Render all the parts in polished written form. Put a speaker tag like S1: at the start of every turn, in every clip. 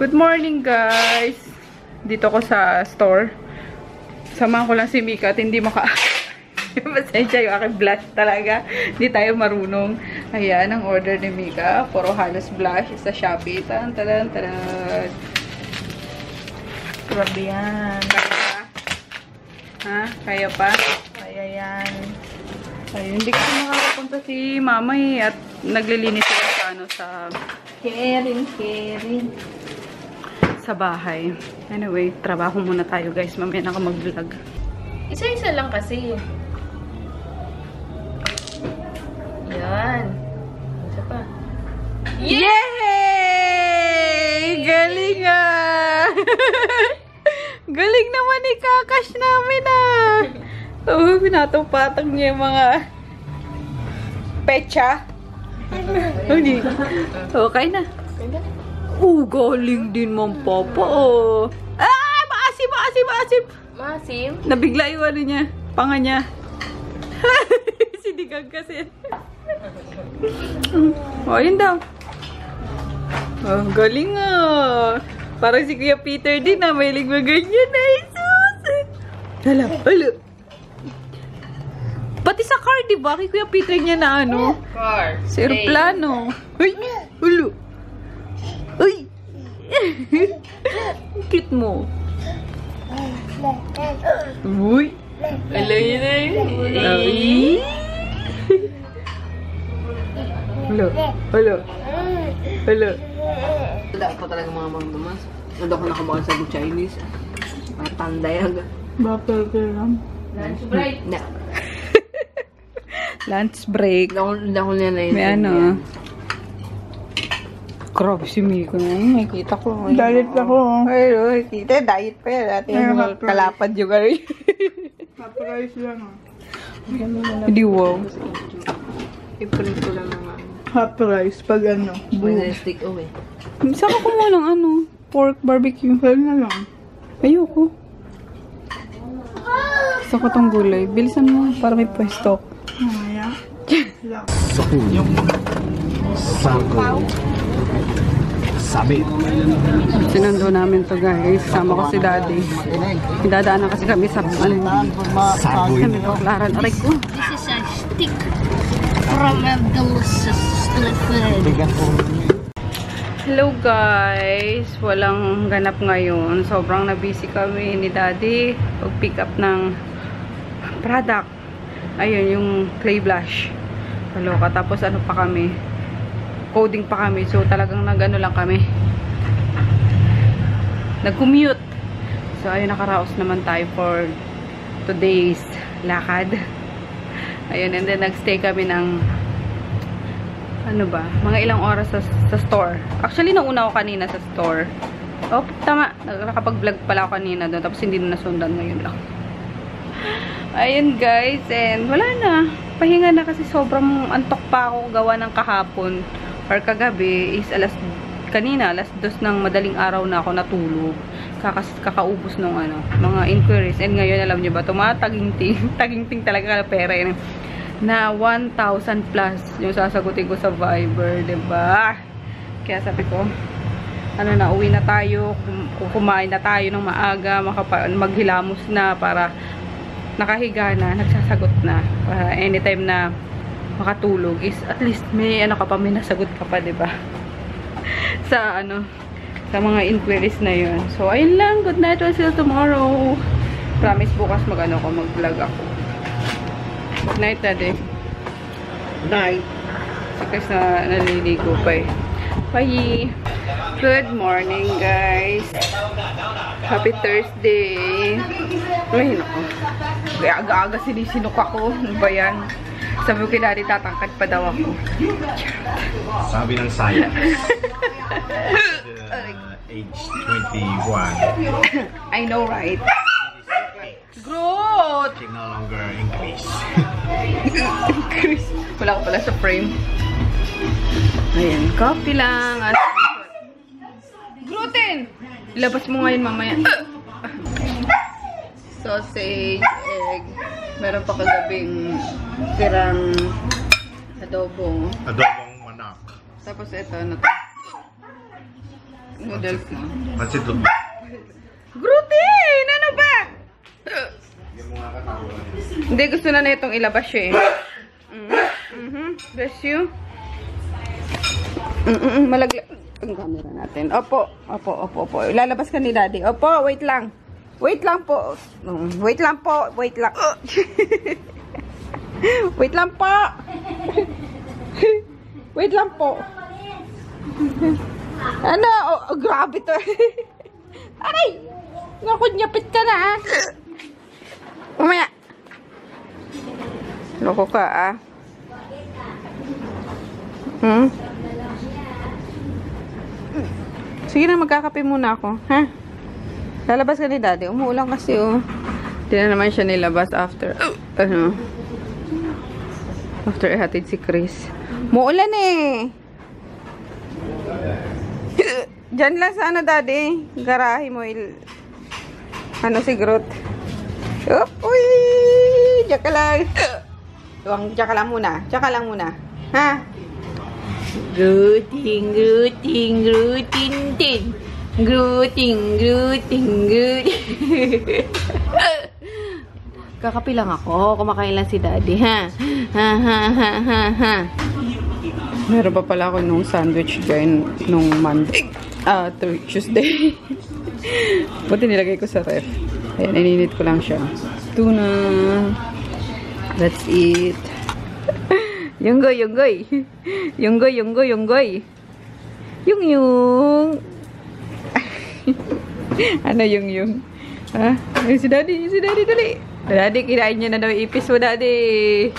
S1: Good morning, guys. Dito ko sa store. Samahan ko lang si Mika at hindi pasensya yung aking blush talaga. Hindi tayo marunong. Ayan, ang order ni Mika. Puro halos blush sa Shopee. Taran.
S2: Grabe yan.
S1: Kaya pa? Ha? Kaya pa?
S2: Kaya yan.
S1: Ay, hindi kasi makakapunta si mama at naglilinis sila sa sa
S2: Caring.
S1: sa bahay. Anyway, trabaho muna tayo, guys. Mamaya na ka mag-vlog.
S2: Isa-isa lang kasi. Yan. Isa pa.
S1: Yay! Galing ah! Galing naman ni Kakash namin ah! Oh, pinatupatang niya yung mga pecha. Hindi. Okay na. Galing din mong papa oh. Ah! Maasim!
S2: Masim.
S1: Nabigla yung ano niya. Panga niya. Sinigang kasi. Oh, yun daw. Oh, galing ah. Parang si Kuya Peter din na may ganyan na Jesus. Hala. Pati sa car, di ba? Kay Kuya Peter niya na ano?
S2: Car.
S1: Sa aeroplano. Uy! Ulo! Uy! Cute mo. Uy!
S2: Alay na yun.
S1: Ay! Hello.
S2: Wala pa talaga mga mangdumas. Wala ko nakabakan sa Chinese. Matanday agad.
S1: Bakit lang?
S2: Lunch break? Na.
S1: Lunch break.
S2: Hindi ako niya na yun.
S1: May ano. Grabe si Miko na yun. Nakikita ko.
S3: Diet ako.
S1: Ay, kita. Diet pa yan. Dati yung kalapad yung gano'n.
S3: Surprise lang ah.
S1: Hindi wow.
S2: Iprint ko lang naman.
S3: Hot rice pag ano.
S2: May stick away.
S1: Saan ka kumuha ng ano? Pork barbecue.
S3: Kaya na lang.
S1: Ayoko. Gusto ko tong gulay. Bilisan mo para may pwesto.
S3: Mamaya. Lang.
S4: Sabi.
S1: Sinundo namin to guys. Kasama ko si Daddy. Dadaanan kasi kami sa
S4: Saboy.
S1: kami Baklaran. Aray ko.
S5: This is a stick from a delicious food.
S1: Hello guys. Walang ganap ngayon. Sobrang na-busy kami ni Daddy. Pag-pick up ng product. Ayun, yung clay blush. Kaloka. Tapos ano pa kami? Coding pa kami. So talagang nag-ano lang kami. Nag-commute. So ayun, nakaraos naman tayo for today's lakad. Ayun, and then nagstay kami ng ano ba? Mga ilang oras sa store. Actually, nauna ako kanina sa store. Oh, tama. Nakapag-vlog pala ako kanina doon. Tapos hindi na nasundan ngayon lang. Ayun guys, and wala na. Pahinga na kasi sobrang antok pa ako gawa ng kahapon or kagabi is kanina alas 2 ng madaling araw na ako natulog. Kakaubos nung ano, mga inquiries. And ngayon, alam nyo ba, tagingting talaga na pera yun. Na 1,000 plus yung sasagutin ko sa Viber, diba? Kaya sabi ko, ano na, uwi na tayo, kumain na tayo ng maaga, maghilamos na para nakahiga na, nagsasagot na. Para anytime na makatulog is at least may ano ka pa, may nasagot ka pa, diba? Sa ano, sa mga inquiries na yun. So, ayun lang. Good night. We'll see you tomorrow. Promise bukas mag-vlog ako. Good night, Daddy.
S4: Night.
S1: Si Chris na naliligo pa eh. Bye! Good morning, guys. Happy Thursday. Ay, naku. Kaya aga-aga sinisinok ako. Ano ba yan? Sabi ko kay Daddy, tatangkad pa daw ako.
S4: Sabi ng science. Age 21.
S1: I know, right? Growth!
S4: Can no longer increase.
S1: Chris, wala ko pala sa frame. Ayan, coffee lang. At gluten! Ilabas mo ngayon mamaya. Sausage, egg. Meron pa kagabing tirang adobo.
S4: Adobong manok.
S1: Tapos ito, ano to? Noodles na.
S4: Pansit loob.
S1: Gluten! Ano ba? Hindi, gusto na itong ilabas siya eh. Bless you. Malaglag. Ang camera natin. Opo. Lalabas ka ni Daddy. Opo, wait lang. Wait lang po. Wait lang po. Wait lang. Wait lang po. Wait lang po. Ano? Oh, grabe to. Aray! Naku, nyapit ka na ah. Umaya. Loko ka ah. Sige na, magkakape muna ako. Ha? Lalabas ka ni Daddy. Umuulan kasi oh. Hindi na naman siya nilabas after. After ihatid si Chris. Muulan eh. Diyan lang sana Daddy. Garahe mo si Groot. Uy! Diyan ka lang. Diyan ka lang muna. Diyan ka lang muna. Ha? Grooting. Kakapi lang ako. Kumakain lang si Daddy, ha? Ha. Meron pa pala ako nung sandwich dyan nung Monday. Tuesday. Buti nilagay ko sa ref. Ayan, ininit ko lang siya. Tuna. Let's eat. Yunggoy. Yung. Ano yung? Ha? Si Daddy dali. Daddy, kinain niya na daw ipis mo, Daddy.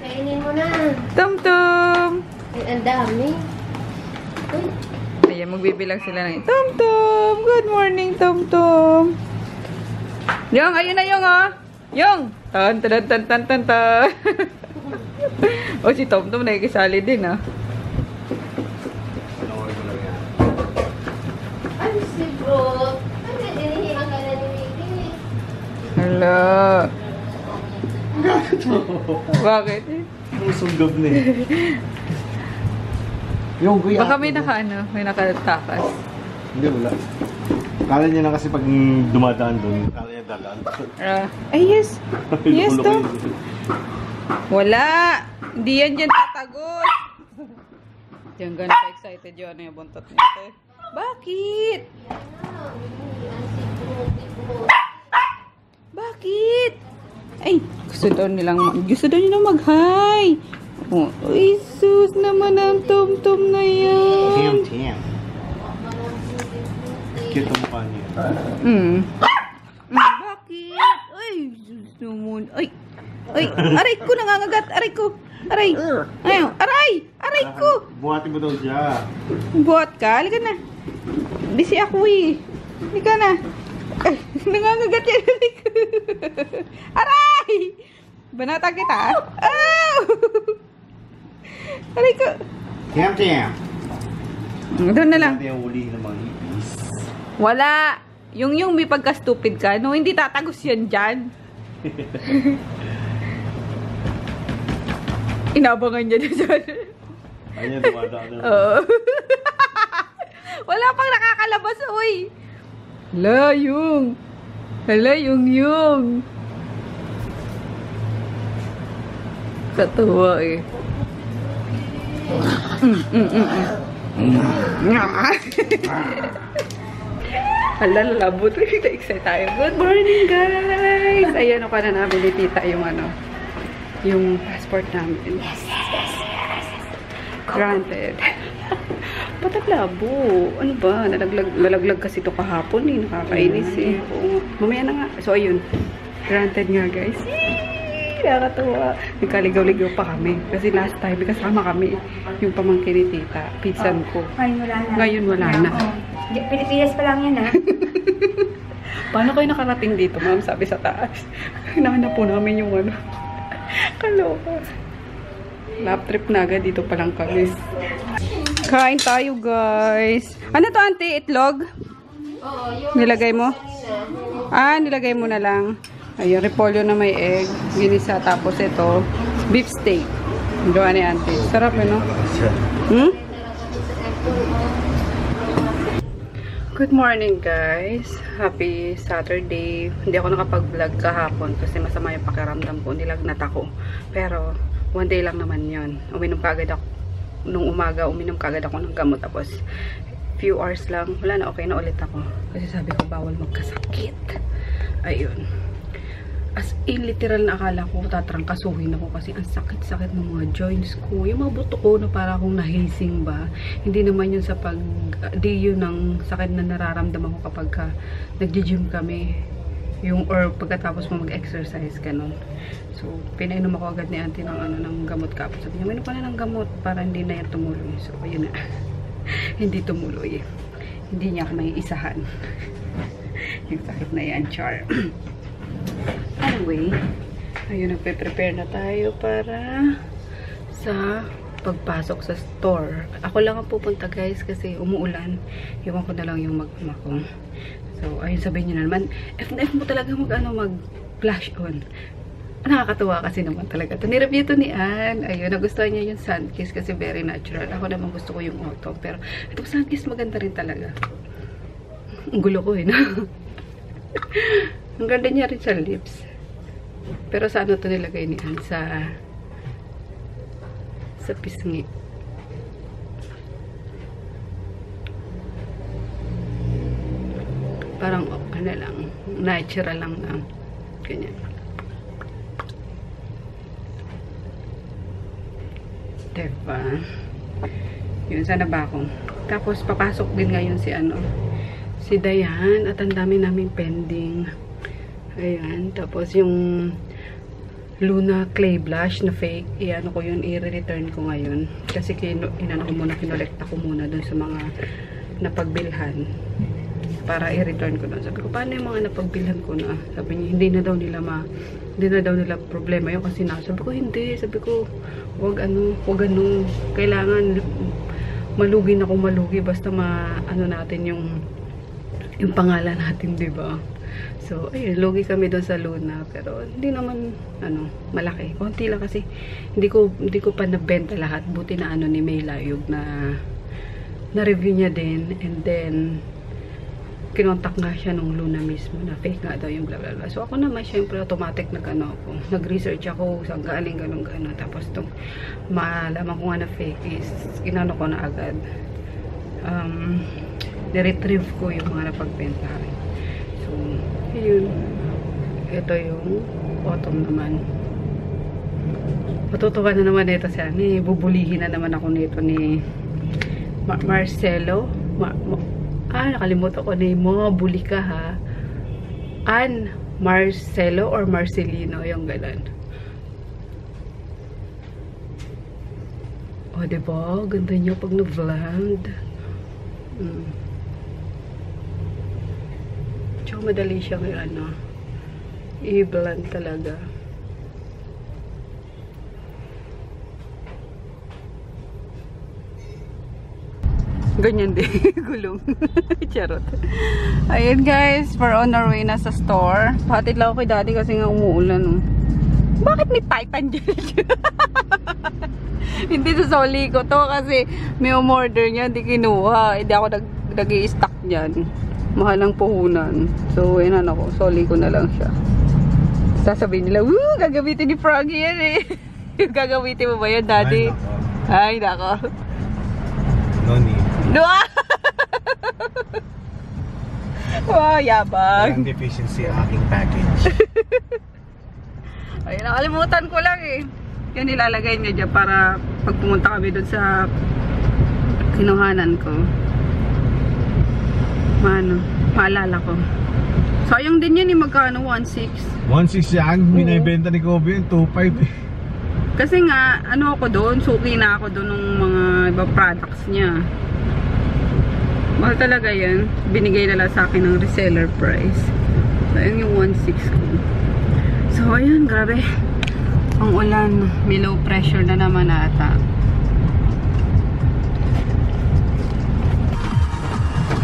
S5: Kainin mo na.
S1: Tum-tum.
S5: Ay, ang dami.
S1: Ayan, magbibilang sila ng Tum-tum. Good morning, Tum-tum. Yung, ayun na yung, oh. Yung. Tan. O, si Tum-tum nakikisali din, ah.
S5: Ay, si bro. Ay, dinihihan ka na ni Mickey.
S1: Hala. Bakit?
S4: Ang sundog na eh. Yung kuya.
S1: Baka may nakatakas.
S4: Hindi, wala. Kala niya na kasi pag dumadaan doon, kala niya dadaan.
S1: Ay, yes. Yes, to. Wala. Hindi yan dyan tatagos. Diyan gano'n ka-excited yun. Ano yung buntot nito? Bakit? Bakit? Ay, gusto daw nilang mag-hi. Oh, ay, sus naman ang Tum-Tum na yan.
S4: Tim. Cute ang mukha niya.
S1: Bakit? Ay, sus naman. Ay, aray ko nangangagat. Aray ko. Aray. Aray ko.
S4: Buhatin mo daw siya.
S1: Buhat ka? Halika na. Busy ako eh. Halika na. Ay, nangangagat yan. Aray! Banata kita. Oh! Aray ko.
S4: Tim.
S1: Doon na lang.
S4: Ito yung uli ng mga ipis.
S1: Wala. Yung may pagka-stupid ka. No, hindi tatagos yan dyan. Inabangan niya dyan sa...
S4: Ayun, dumadaan na.
S1: Oo. Wala pang nakakalabas, uy. Hala, yung. Katuwa eh. Hala, lalabot. Na-excite tayo. Good morning, guys! Ayan, ako na namin ni Tita yung passport namin. Yes. Granted. Pataglabo. Ano ba? Nalaglag kasi ito kahapon eh. Nakakainis eh. Oo. Mamaya na nga. So, ayun. Granted nga, guys. Nakakatawa. Nagkaligaw-ligaw pa kami. Kasi last time, kasama kami. Yung pamangkin ni Tita. Pinsan ko. Ngayon wala na.
S5: Pilipinas pa lang yan, ha?
S1: Paano kayo nakarating dito, ma'am? Sabi sa taas. Hinahanap po namin yung ano. Kaloka. Lap trip na agad. Dito pa lang kami. Kain tayo, guys. Ano to, auntie? Itlog?
S5: Oo, yung...
S1: Nilagay mo? Nilagay mo na lang. Ayun, repolyo na may egg. Ginisa. Tapos ito, beef steak. Gawa ni auntie. Sarap, no? Good morning guys. Happy Saturday. Hindi ako nakapag-vlog kahapon kasi masama yung pakiramdam ko. Nilagnat ako. Pero one day lang naman yun. Uminom kagad ako. Nung umaga, uminom kagad ako ng gamot. Tapos few hours lang. Wala na, okay na ulit ako. Kasi sabi ko bawal magkasakit. Ayun. As in, literal na akala ko tatrangkasuhin ako kasi ang sakit-sakit ng mga joints ko. Yung mga buto ko na para akong nahising ba. Hindi naman yun sa di yun ang sakit na nararamdaman ko kapag nagji-gym kami. Yung, or pagkatapos mo mag-exercise, ganun. So, pinainom ako agad ni auntie ng gamot kapos. Sabi niya, mainom ka na ng gamot para hindi na yan tumuloy. So, ayun na. Hindi tumuloy. Hindi niya ako may isahan. Yung sakit na yan, char. Anyway, ayun, nagpe-prepare na tayo para sa pagpasok sa store. Ako lang ang pupunta guys kasi umuulan. Iwan ko na lang yung mag-ama ko. So, ayun, sabihin nyo na naman, F mo talaga mag-flash on. Nakakatuwa kasi naman talaga. Nireview to ni Ann. Ayun, nagustuhan niya yung Sunkiss kasi very natural. Ako naman gusto ko yung autumn. Pero itong Sunkiss maganda rin talaga. Ang gulo ko eh, no? Ang ganda niya rin sa lips. Pero sa ano to nilagay ni Ann? Sa pisngi. Parang ano lang, natural lang na ganyan. Diba? Yun, sana ba ako? Tapos papasok din ngayon si Dayan at ang dami namin pending. Ayan, tapos yung Luna Clay Blush na fake, i-ano ko yun, i-return ko ngayon. Kasi inano ko muna, kinolekta ko muna dun sa mga napagbilhan. Para i-return ko doon. Sabi ko, paano yung mga napagbilhan ko na? Sabi niya, hindi na daw nila problema yun kasi sabi ko, hindi. Sabi ko, wag ano, kailangan malugi basta ano natin yung pangalan natin, di ba? So, ayun, lugi kami doon sa Luna. Pero, hindi naman, malaki. Konti lang kasi, hindi ko pa nabenta lahat. Buti na ni May Layog na-review niya din. And then, kinontak nga siya nung Luna mismo na fake nga daw yung blah blah blah. So, ako naman, syempre, automatic nag-research ako, saan galing, ganun. Tapos, itong malaman ko nga na fake is, inano ko na agad. Niretrieve ko yung mga napagbentahan. So, yun. Ito yung autumn naman. Matutuwa na naman ito siya. Bubulihin na naman ako nito ni Marcelo. Nakalimutan ko na yung buli ka ha. Ann Marcelo or Marcelino, yung galan. O, diba? Ganda niya pag na-blend. Tsaka madali siyang i-blend talaga. Ganyan din. Gulong. Charot. Ayun guys, we're on our way na sa store. Patid lang ako kay daddy kasi nga umuulan. Bakit may Titan dyan? Hindi sasoli ko to kasi may umorder niya, hindi kinuha. Hindi ako nag-i-stock niyan. Mahal ang puhunan. So, yun ako. Soli ko na lang siya. Sasabihin nila, woo! Gagamitin ni Froggy yan eh. Gagamitin mo ba yan, daddy? Ay, nako.
S4: No need.
S1: Wow, yabang.
S4: Walang deficiency ang aking package.
S1: Ay, nakalimutan ko lang eh. Yan nilalagay niya dyan para pag pumunta kami dun sa kinuhanan ko. Maalala ko. Sayang din yan eh, magkano? 1.6.
S4: 1.6 yan, binibenta ni Kobe yun, 2.5 eh.
S1: Kasi nga, ako doon, suki na ako doon ng mga ibang products niya. Mahal talaga yan. Binigay na lang sa akin ng reseller price. So, yun yung 1.6 ko. So, ayun, grabe. Ang ulan, may low pressure na naman ata.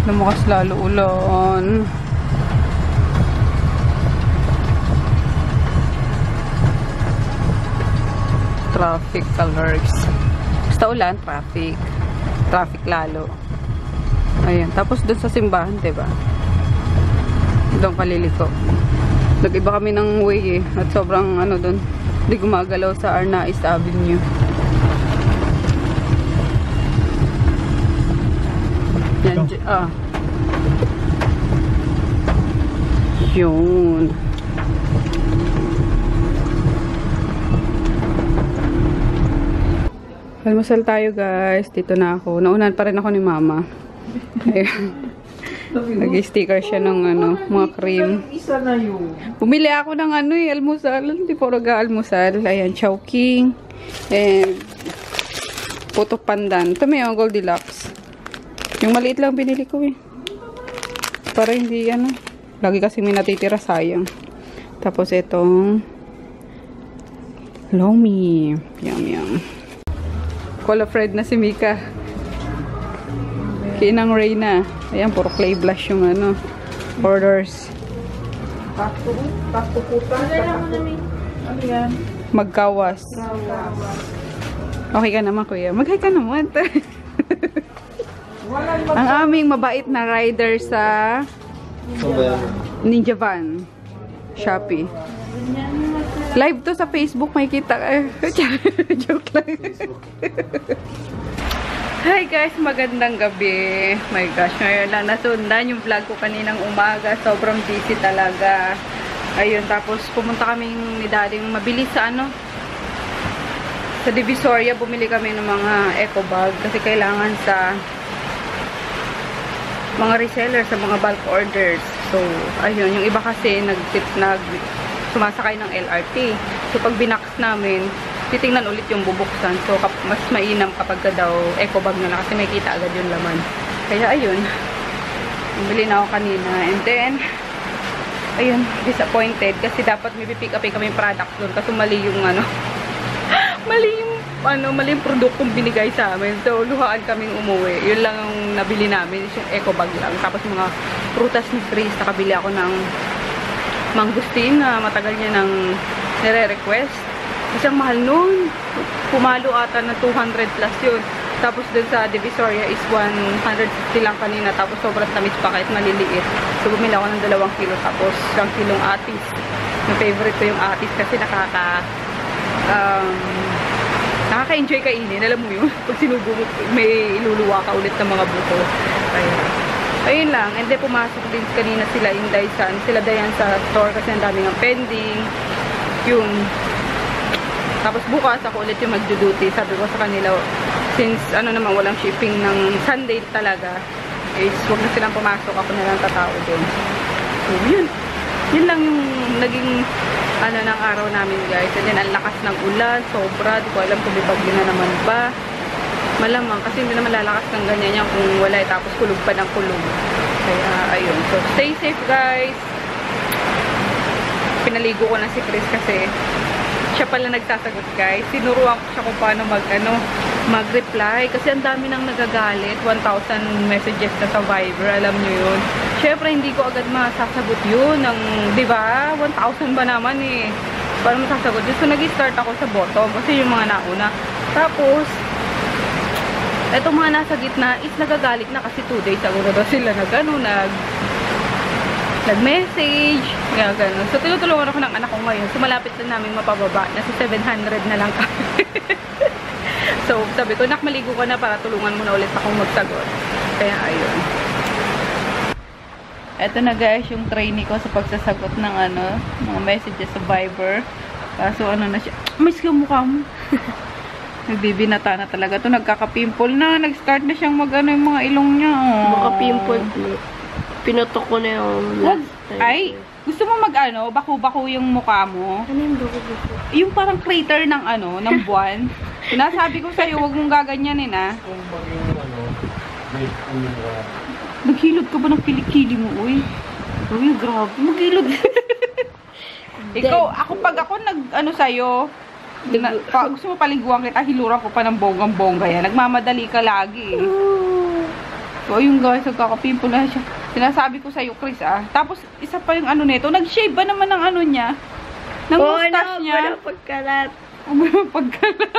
S1: Lumakas lalo ulan. Traffic alerts. Basta ulan, traffic. traffic lalo. Ayan. Tapos doon sa simbahan, diba? Doon kaliliko. Nag-iba kami ng way eh. At sobrang ano doon. Hindi gumagalaw sa Arnaiz Avenue. Yan. Yun. Almusal tayo guys. Dito na ako. Naunan pa rin ako ni mama. Nag-sticker siya ng ano, mga cream.
S3: Isa na yun.
S1: Bumili ako ng ano eh, almusal. Hindi po nag-almusal. Ayan, Chowking. And putok pandan. Ito may yung Goldilocks. Yung maliit lang binili ko eh. Para hindi ano. Lagi kasi may natitira, sayang. Tapos itong Lomi. Yum yum. Cola Fred na si Mika. Kinang Reyna. Ayan, puro clay blush yung ano. Orders.
S3: Ano yan?
S1: Magkawas. Okay ka naman, kuya. Mag-hi ka naman. Ang aming mabait na rider sa Ninja Van. Shopee. Live to sa Facebook, may kita. Joke lang. Hi guys, magandang gabi. My gosh, ngayon lang nasundan yung vlog ko kaninang umaga. Sobrang busy talaga. Ayun, tapos pumunta kaming ni Daddy mabilis sa ano, sa Divisoria. Bumili kami ng mga eco bag kasi kailangan sa mga reseller, sa mga bulk orders. So, ayun, yung iba kasi sumasakay ng LRT. So, pag binax namin, titingnan ulit yung bubuksan. So, mas mainam kapag daw eco bag na lang kasi may kita agad yung laman. Kaya, ayun. Bumili na ako kanina. And then, ayun, disappointed. Kasi dapat may pick up kami product doon. Kasi mali yung ano, mali yung produktong binigay sa amin. So, luhaan kaming umuwi. Yun lang yung nabili namin. Yung eco bag lang. Tapos mga prutas ni Chris. Nakabili ako ng mangustin na matagal niya nang nire-request. Isang mahal nun. Pumalo ata na 200 plus yun. Tapos dun sa Divisoria is 150 lang kanina. Tapos sobrang tamis pa kahit maliliit. So bumili ako ng 2 kilo. Tapos 1 kilong atis. Yung favorite ko yung atis kasi nakaka-enjoy kainin. Alam mo yun? Pag sinubo mo, may iluluwa ka ulit ng mga buto. Kaya, ayun lang. And then pumasok din kanina sila Inday sila Dayan sa store kasi ang dami ng pending. Yun. Tapos bukas ako ulit yung magduduty. Sabi ko sa kanila, since ano naman walang shipping ng Sunday talaga, is huwag na silang pumasok. Ako na lang tatao din. So yun. Yun lang yung naging ano ng araw namin guys. And then ang lakas ng ulan. Sobra. Di ko alam kung may bagyo na naman ba. Malamang kasi hindi naman lalakas ng ganyan yan kung wala tapos kulog pa ng kulog. Kaya ayun. So stay safe guys. Pinaligo ko na si Chris kasi siya pala nagsasagot guys. Sinuruan ko siya kung paano mag-reply kasi ang dami nang nagagalit. 1,000 messages sa Viber, alam nyo yun. Syempre hindi ko agad masasagot yun ng, di ba? 1,000 ba naman eh. Paano masasagot yun? So nag-start ako sa bottom kasi yung mga nauna. Tapos etong mga nasa gitna is nagagalit na kasi 2 days ago na daw sila nag-message, kaya gano'n. So, tinutulungan ako ng anak ko ngayon. So, malapit na namin mapababa. Nasa 700 na lang kami. So, sabi ko, nak, maligo ka na para tulungan mo na ulit akong magsagot. Kaya, ayun. Eto na guys, yung trainee ko sa pagsasagot ng ano, mga messages sa Viber. So, ano na siya. Miss ka mukha mo. Nagbibinata na talaga to. Nagkaka-pimple na. Nag-start na siyang mag-ano yung mga ilong niya. Oh.
S5: Maka-pimple. Pinotok ko na yung last time.
S1: Ay, gusto mo mag-ano, baku-baku yung mukha mo?
S5: Ano yung baku-baku?
S1: Yung parang crater ng ano, ng buwan. Sinasabi ko sa'yo, huwag mong gaganyanin ah. Naghilod ka ba ng kilikili mo, uy? Uy, grabe. Maghilod. Ikaw, pag ako nag-ano sa'yo, gusto mo paliguan kita, hiluran ko pa ng bonggang-bongga yan. Nagmamadali ka lagi eh. So, ayun guys, nagkaka-pimple na siya. Sinasabi ko sa'yo, Chris, ah. Tapos, isa pa yung ano nito. Nag-shave ba naman ng ano niya? Ng mustache niya?
S5: Oo, pagkalat.
S1: Pagkalat.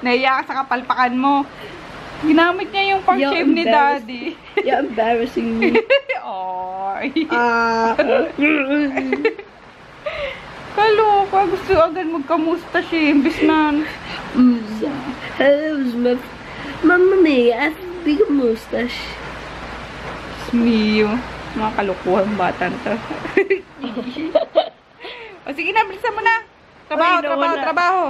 S1: Nahiya ka sa kapalpakan mo. Ginamit niya yung pang-shave ni Daddy.
S5: You're embarrassing me.
S1: Oy.
S5: Uh,
S1: Kaloka, gusto agad magkamustache. Imbis na...
S5: Mamma mia, I have a big mustache.
S1: Mio. Mga kalukuhang batan to. O sige na, bilisan mo na. Trabaho,
S5: Ay, nawala.
S1: trabaho.